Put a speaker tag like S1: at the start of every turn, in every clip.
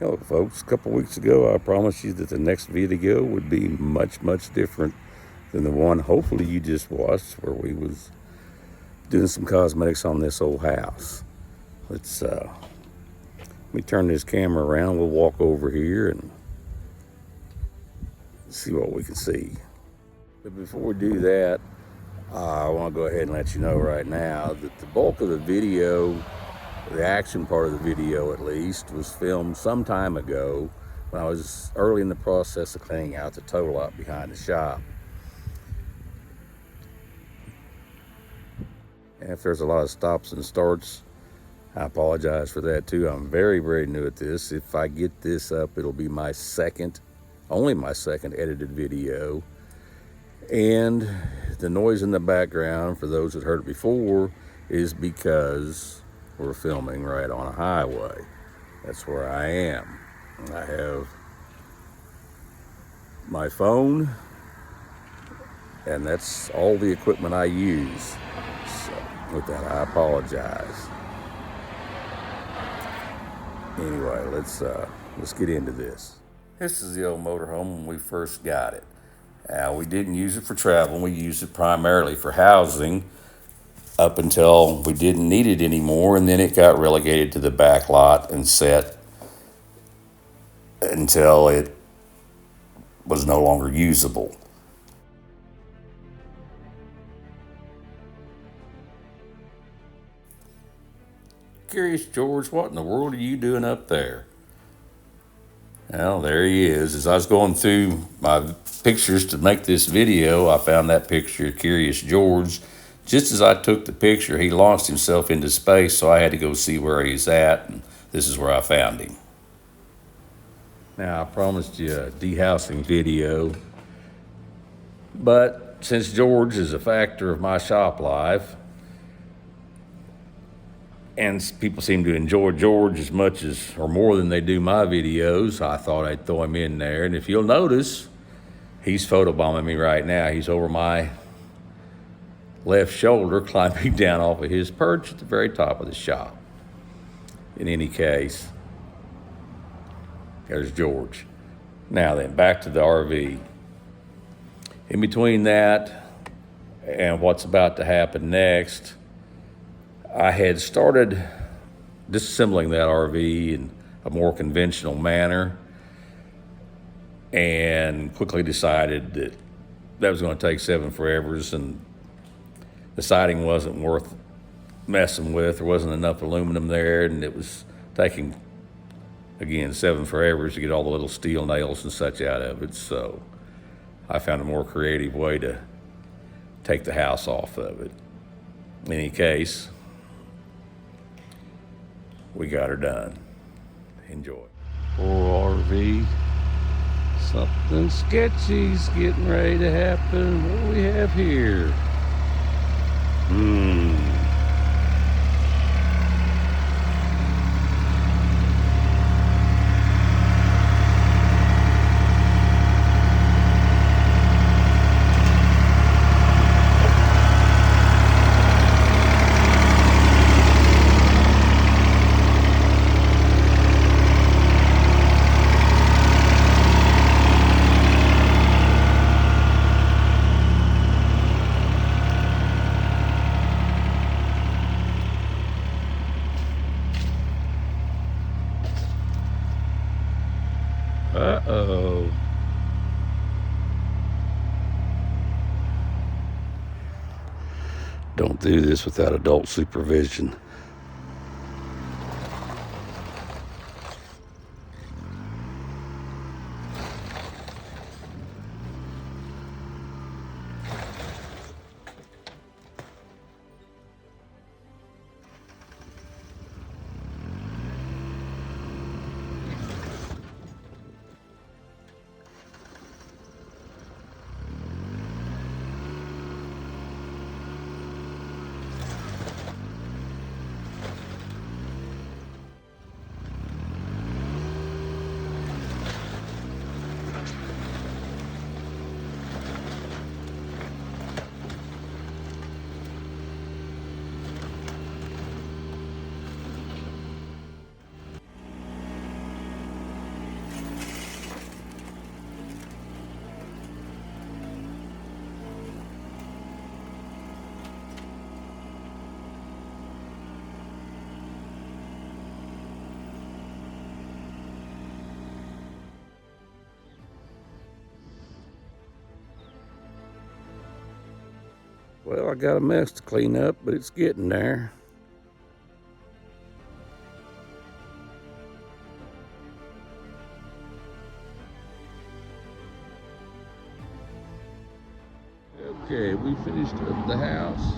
S1: Hello folks, a couple weeks ago I promised you that the next video would be much different than the one hopefully you just watched, where we was doing some cosmetics on this old house. Let me turn this camera around. We'll walk over here and see what we can see. But before we do that, I want to go ahead and let you know right now that the bulk of the video, the action part of the video at least, was filmed some time ago when I was early in the process of cleaning out the tow lot behind the shop. And if there's a lot of stops and starts, I apologize for that too. I'm very new at this. If I get this up, it'll be only my second edited video. And the noise in the background, for those that heard it before, is because we're filming right on a highway. That's where I am. I have my phone, and that's all the equipment I use. So with that, I apologize. Anyway, let's get into this. This is the old motorhome when we first got it. We didn't use it for travel. We used it primarily for housing up until we didn't need it anymore, and then it got relegated to the back lot and set until it was no longer usable. Curious George, what in the world are you doing up there? Well, there he is. As I was going through my pictures to make this video, I found that picture of Curious George. Just as I took the picture, he launched himself into space, so I had to go see where he's at, and this is where I found him. Now, I promised you a dehousing video, but since George is a factor of my shop life, and people seem to enjoy George as much as, or more than they do my videos, I thought I'd throw him in there. And if you'll notice, he's photobombing me right now. He's over my left shoulder, climbing down off of his perch at the very top of the shop. In any case, there's George. Now then, back to the RV. In between that and what's about to happen next, I had started disassembling that RV in a more conventional manner, and quickly decided that that was going to take 7 forevers, and the siding wasn't worth messing with. There wasn't enough aluminum there, and it was taking, again, 7 forevers to get all the little steel nails and such out of it. So I found a more creative way to take the house off of it. In any case, we got her done. Enjoy. Poor RV. Something sketchy's getting ready to happen. What do we have here? Uh-oh. Don't do this without adult supervision. Well, I got a mess to clean up, but it's getting there. Okay, we finished up the house.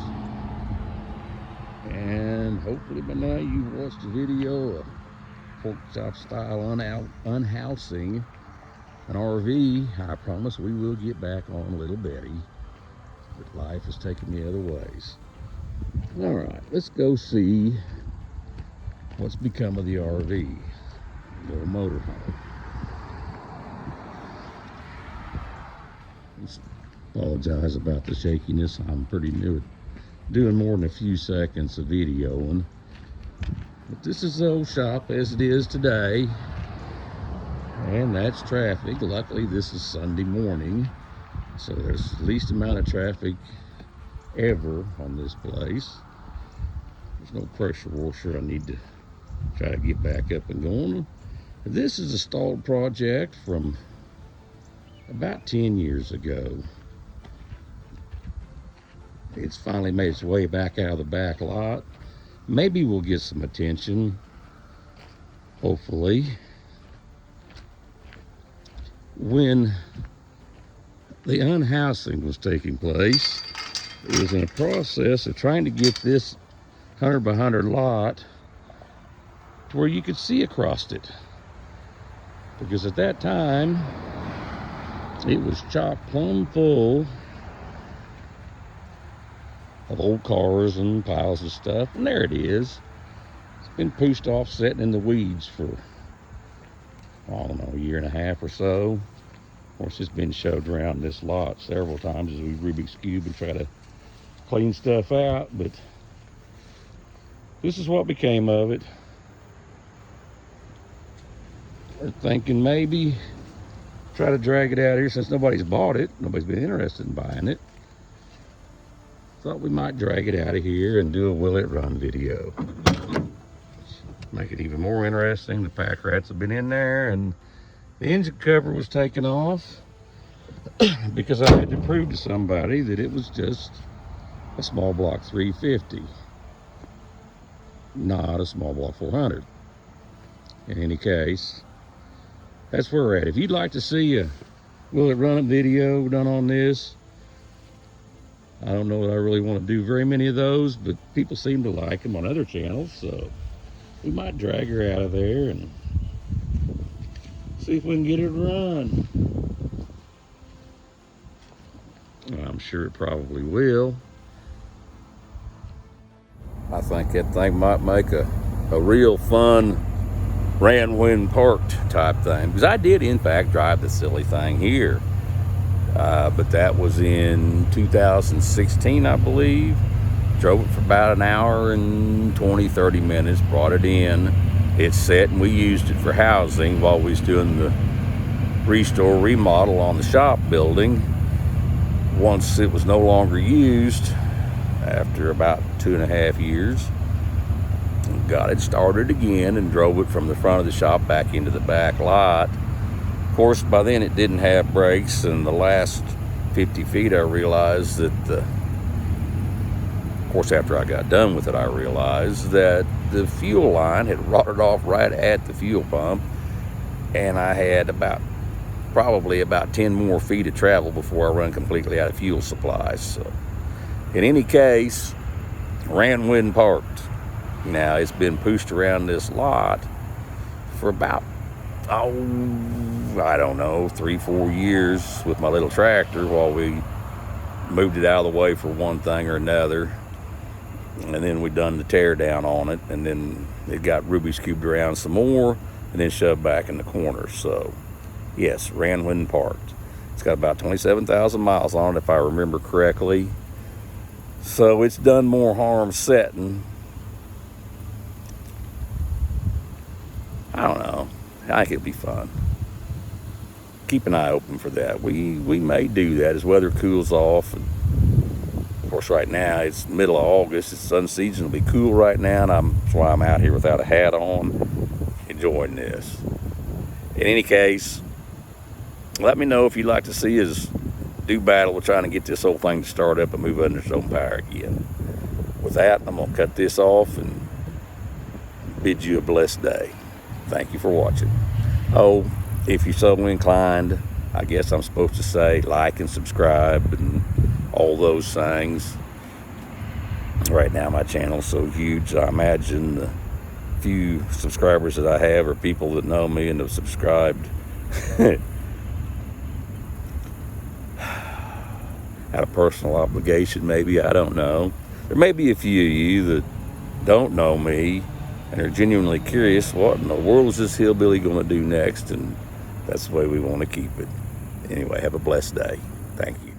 S1: And hopefully by now you've watched the video of pork chop style unhousing an RV. I promise we will get back on little Betty, but life has taken me other ways. All right, let's go see what's become of the RV, little motorhome. Apologize about the shakiness. I'm pretty new at doing more than a few seconds of videoing. But this is the old shop as it is today. And that's traffic. Luckily, this is Sunday morning, so there's the least amount of traffic ever on this place. There's no pressure washer. I need to try to get back up and going. This is a stalled project from about 10 years ago. It's finally made its way back out of the back lot. Maybe we'll get some attention, hopefully. When the unhousing was taking place, it was in a process of trying to get this 100 by 100 lot to where you could see across it. Because at that time, it was chock plumb full of old cars and piles of stuff. And there it is. It's been pushed off, sitting in the weeds for, I don't know, a year and a half or so. Of course, it's been shoved around this lot several times as we Rubik's Cube and try to clean stuff out, but this is what became of it. We're thinking maybe try to drag it out here since nobody's bought it. Nobody's been interested in buying it. Thought we might drag it out of here and do a will it run video. Make it even more interesting. The pack rats have been in there and the engine cover was taken off because I had to prove to somebody that it was just a small block 350, not a small block 400. In any case, that's where we're at. If you'd like to see a will it run video done on this, I don't know that I really want to do very many of those, but people seem to like them on other channels, so we might drag her out of there and see if we can get it run. I'm sure it probably will. I think that thing might make a real fun ran when parked type thing, because I did in fact drive the silly thing here, but that was in 2016, I believe. Drove it for about an hour and 20-30 minutes, brought it in. It's set, and we used it for housing while we was doing the restore remodel on the shop building. Once it was no longer used, after about 2.5 years, got it started again and drove it from the front of the shop back into the back lot. Of course, by then it didn't have brakes, and the last 50 feet I realized that of course, after I got done with it, I realized that the fuel line had rotted off right at the fuel pump, and I had probably about 10 more feet of travel before I run completely out of fuel supplies. So, in any case, ran when parked. Now, it's been pushed around this lot for about, I don't know, 3-4 years with my little tractor while we moved it out of the way for one thing or another. And then we done the tear down on it, and then it got Rubik's cubed around some more and then shoved back in the corner. So yes, ran when parked. It's got about 27,000 miles on it if I remember correctly, so it's done more harm setting. I don't know, I think it'd be fun. Keep an eye open for that. We may do that as weather cools off. And of course, right now it's middle of August. It's unseasonably cool right now, and that's why I'm out here without a hat on, enjoying this. In any case, let me know if you'd like to see us do battle with trying to get this whole thing to start up and move under its own power again. With that, I'm going to cut this off and bid you a blessed day. Thank you for watching. Oh, if you're so inclined, I guess I'm supposed to say like and subscribe and all those things. Right now my channel's so huge, I imagine the few subscribers that I have are people that know me and have subscribed out of personal obligation, maybe, I don't know. There may be a few of you that don't know me and are genuinely curious, what in the world is this hillbilly going to do next? And that's the way we want to keep it. Anyway, have a blessed day. Thank you.